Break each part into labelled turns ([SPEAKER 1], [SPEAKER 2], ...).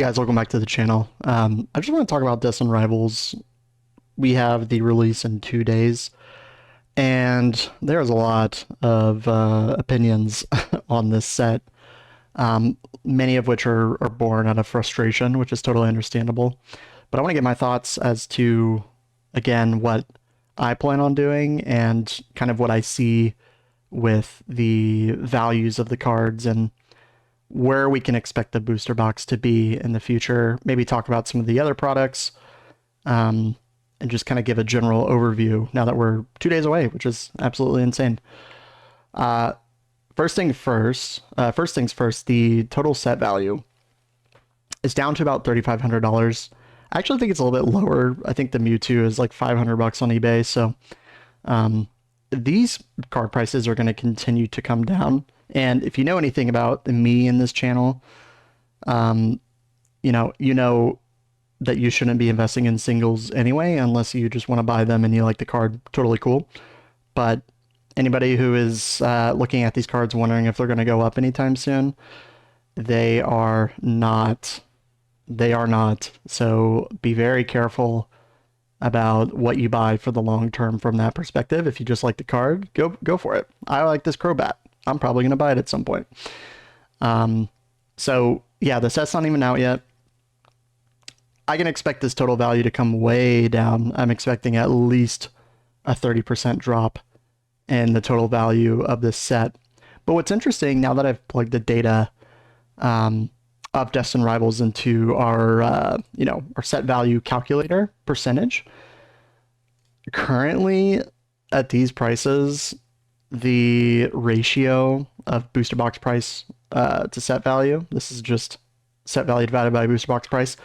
[SPEAKER 1] guys, welcome back to the channel. I just want to talk about Destined Rivals. We have the release in 2 days, and there's a lot of opinions on this set, many of which are born out of frustration, which is totally understandable. But I want to get my thoughts as to, again, what I plan on doing and kind of what I see with the values of the cards and where we can expect the booster box to be in the future. Maybe talk about some of the other products, and just kind of give a general overview now that we're 2 days away, which is absolutely insane. Uh, first things first, the total set value is down to about $3,500. I actually think it's a little bit lower. I think the Mewtwo is like 500 bucks on eBay. So these card prices are going to continue to come down. And if you know anything about me in this channel, you know that you shouldn't be investing in singles anyway, unless you just want to buy them and you like the card. Totally cool. But anybody who is looking at these cards wondering if they're going to go up anytime soon, they are not. They are not. So be very careful about what you buy for the long term from that perspective. If you just like the card, go for it. I like this Crobat. I'm probably going to buy it at some point. So yeah, the set's not even out yet. I can expect this total value to come way down. I'm expecting at least a 30% drop in the total value of this set. But what's interesting, now that I've plugged the data of Destined Rivals into our our set value calculator percentage, currently at these prices, the ratio of booster box price to set value, this is just set value divided by booster box price,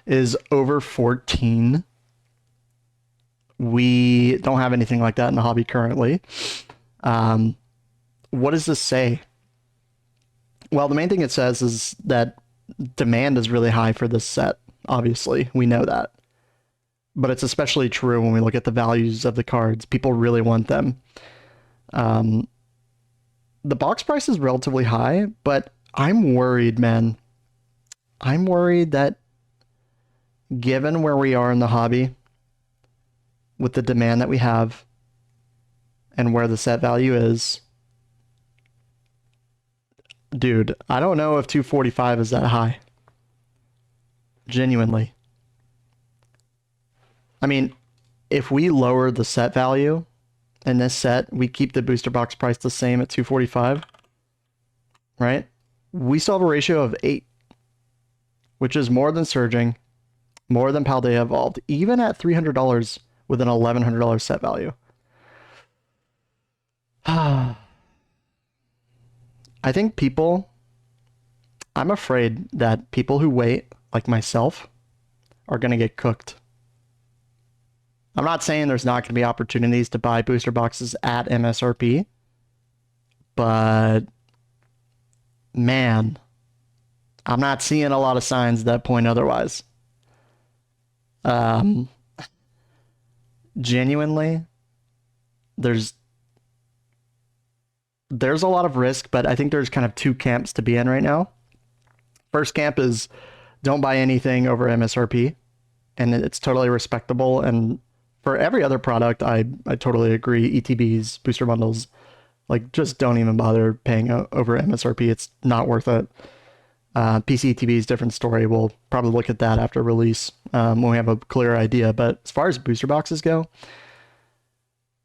[SPEAKER 1] is over 14. We don't have anything like that in the hobby currently. What does this say? Well, the main thing it says is that demand is really high for this set. Obviously, we know that. But it's especially true when we look at the values of the cards. People really want them. The box price is relatively high, but I'm worried, man. I'm worried that given where we are in the hobby, with the demand that we have, and where the set value is, dude, I don't know if 245 is that high. Genuinely. I mean, if we lower the set value in this set, we keep the booster box price the same at 245, right? We still have a ratio of 8, which is more than Surging, more than Paldea Evolved, even at $300 with an $1,100 set value. I think I'm afraid that people who wait, like myself, are going to get cooked. I'm not saying there's not going to be opportunities to buy booster boxes at MSRP, but man, I'm not seeing a lot of signs that point otherwise. Genuinely, there's a lot of risk, but I think there's kind of two camps to be in right now. First camp is don't buy anything over MSRP, and it's totally respectable. And for every other product, I totally agree. ETBs, booster bundles, like just don't even bother paying over MSRP. It's not worth it. PC ETB is a different story. We'll probably look at that after release when we have a clear idea. But as far as booster boxes go,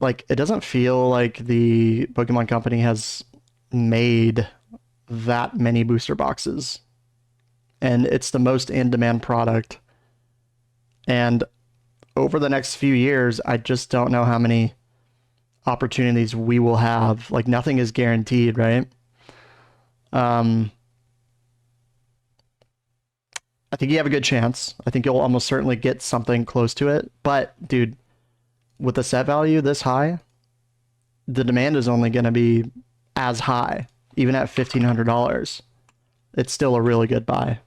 [SPEAKER 1] like, it doesn't feel like the Pokemon Company has made that many booster boxes. And it's the most in-demand product. And over the next few years, I just don't know how many opportunities we will have. Like, nothing is guaranteed, right? I think you have a good chance. I think you'll almost certainly get something close to it. But, dude, with the set value this high, the demand is only going to be as high, even at $1,500. It's still a really good buy.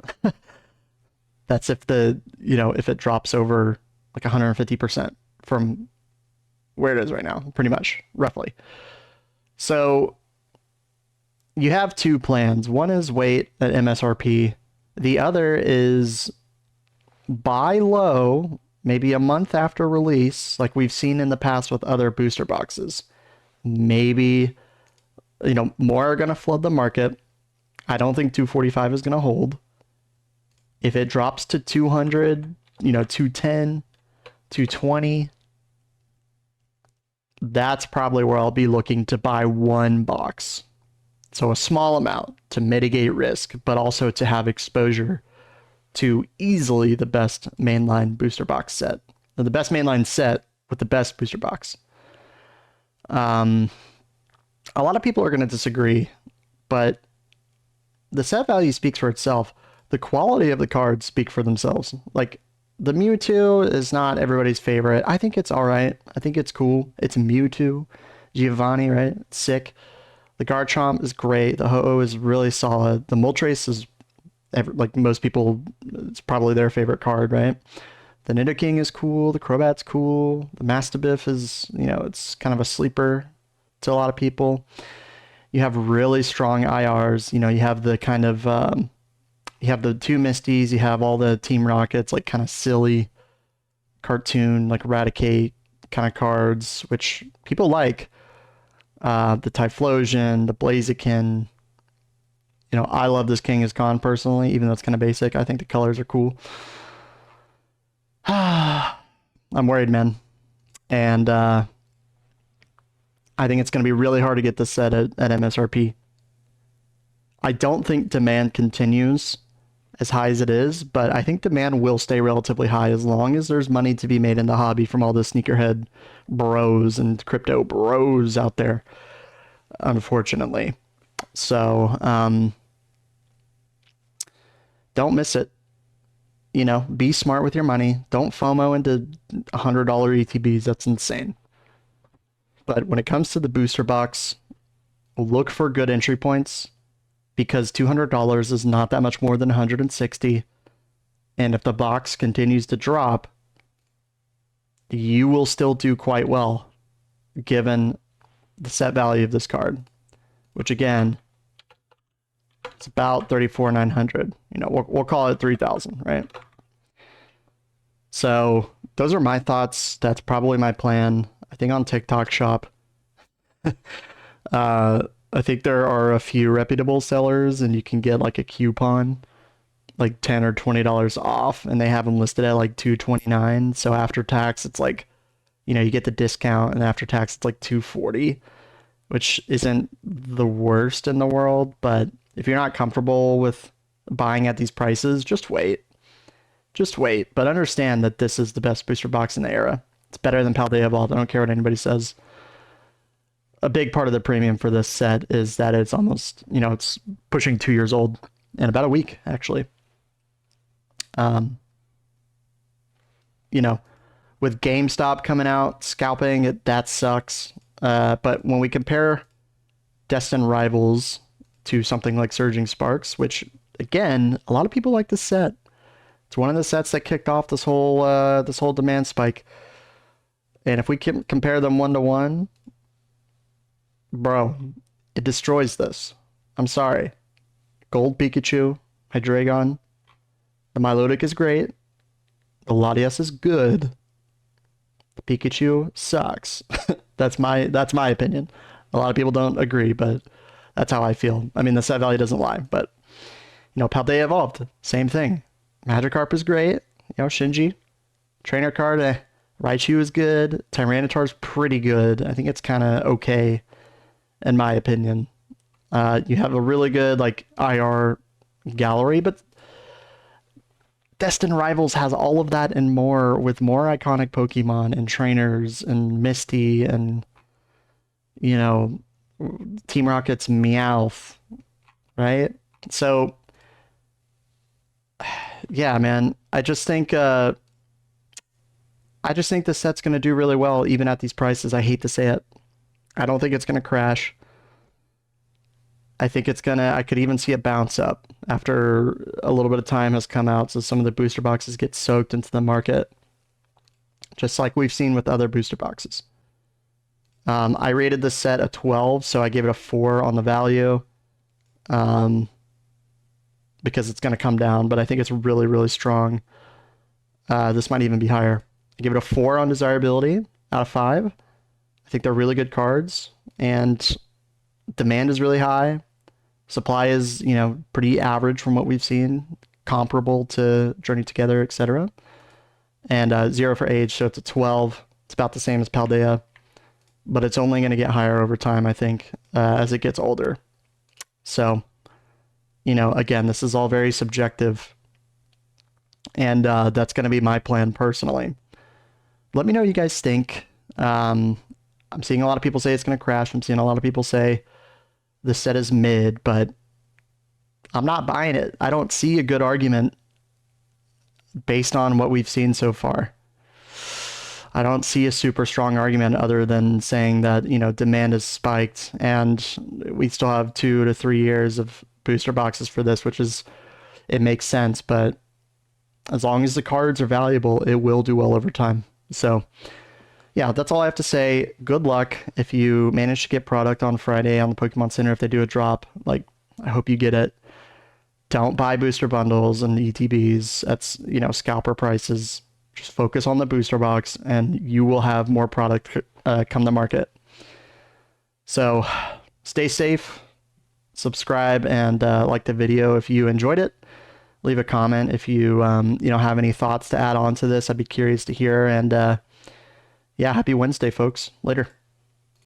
[SPEAKER 1] That's if if it drops over like 150% from where it is right now, pretty much, roughly. So you have two plans. One is wait at MSRP The other is buy low, maybe a month after release, like we've seen in the past with other booster boxes. Maybe, more are going to flood the market. I don't think 245 is going to hold. If it drops to 200, 210, 220, that's probably where I'll be looking to buy one box. So a small amount to mitigate risk, but also to have exposure to easily the best mainline booster box set. Or the best mainline set with the best booster box. A lot of people are going to disagree, but the set value speaks for itself. The quality of the cards speak for themselves. Like, the Mewtwo is not everybody's favorite. I think it's all right. I think it's cool. It's Mewtwo. Giovanni, right? It's sick. The Garchomp is great. The Ho-Oh is really solid. The Moltres is, like most people, it's probably their favorite card, right? The Nidoking is cool. The Crobat's cool. The Mastiff is, it's kind of a sleeper to a lot of people. You have really strong IRs. You have the kind of, you have the two Misties. You have all the Team Rockets, like kind of silly cartoon, like Eradicate kind of cards, which people like. The Typhlosion, the Blaziken. I love this Kangaskhan personally, even though it's kind of basic. I think the colors are cool. I'm worried, man. And I think it's going to be really hard to get this set at MSRP. I don't think demand continues as high as it is, but I think demand will stay relatively high as long as there's money to be made in the hobby from all the sneakerhead bros and crypto bros out there, unfortunately. So, don't miss it. Be smart with your money. Don't FOMO into $100 ETBs. That's insane. But when it comes to the booster box, look for good entry points, because $200 is not that much more than 160. And if the box continues to drop, you will still do quite well given the set value of this card, which again, it's about 34,900. We'll call it 3,000, right? So those are my thoughts. That's probably my plan. I think on TikTok Shop, I think there are a few reputable sellers, and you can get like a coupon, like $10 or $20 off, and they have them listed at like $229. So after tax, it's like, you get the discount, and after tax, it's like $240, which isn't the worst in the world. But if you're not comfortable with buying at these prices, just wait. Just wait. But understand that this is the best booster box in the era. It's better than Paldea Evolved. I don't care what anybody says. A big part of the premium for this set is that it's almost, it's pushing 2 years old in about a week, actually. With GameStop coming out, scalping, that sucks. But when we compare Destined Rivals to something like Surging Sparks, which, again, a lot of people like this set. It's one of the sets that kicked off this whole demand spike. And if we can compare them 1-to-1, bro, it destroys this. I'm sorry. Gold Pikachu, Hydreigon, the Milotic is great. The Latias is good. The Pikachu sucks. That's my opinion. A lot of people don't agree, but that's how I feel. I mean, the set value doesn't lie, but Paldea Evolved, same thing. Magikarp is great. Shinji, trainer card, Raichu is good. Tyranitar's pretty good. I think it's kind of okay, in my opinion. You have a really good IR gallery, but Destined Rivals has all of that and more, with more iconic Pokemon and trainers and Misty and Team Rocket's Meowth, right? So yeah, man, I just think the set's gonna do really well even at these prices. I hate to say it. I don't think it's gonna crash. I think I could even see a bounce up after a little bit of time has come out, so some of the booster boxes get soaked into the market, just like we've seen with other booster boxes. I rated this set a 12, so I gave it a 4 on the value. because it's going to come down, but I think it's really, really strong. This might even be higher. I give it a 4 on desirability out of 5. I think they're really good cards, and demand is really high. Supply is, pretty average from what we've seen, comparable to Journey Together, etc. And 0 for age, so it's a 12. It's about the same as Paldea, but it's only going to get higher over time, I think, as it gets older. So, again, this is all very subjective, and that's going to be my plan personally. Let me know what you guys think. I'm seeing a lot of people say it's going to crash. I'm seeing a lot of people say the set is mid, but I'm not buying it. I don't see a good argument based on what we've seen so far. I don't see a super strong argument other than saying that, demand is spiked and we still have 2 to 3 years of booster boxes for this, it makes sense. But as long as the cards are valuable, it will do well over time. So yeah, that's all I have to say. Good luck if you manage to get product on Friday on the Pokemon Center. If they do a drop, I hope you get it. Don't buy booster bundles and ETBs. That's, scalper prices. Just focus on the booster box and you will have more product come to market. So stay safe, subscribe, and like the video if you enjoyed it. Leave a comment if you have any thoughts to add on to this. I'd be curious to hear. And yeah, happy Wednesday, folks. Later.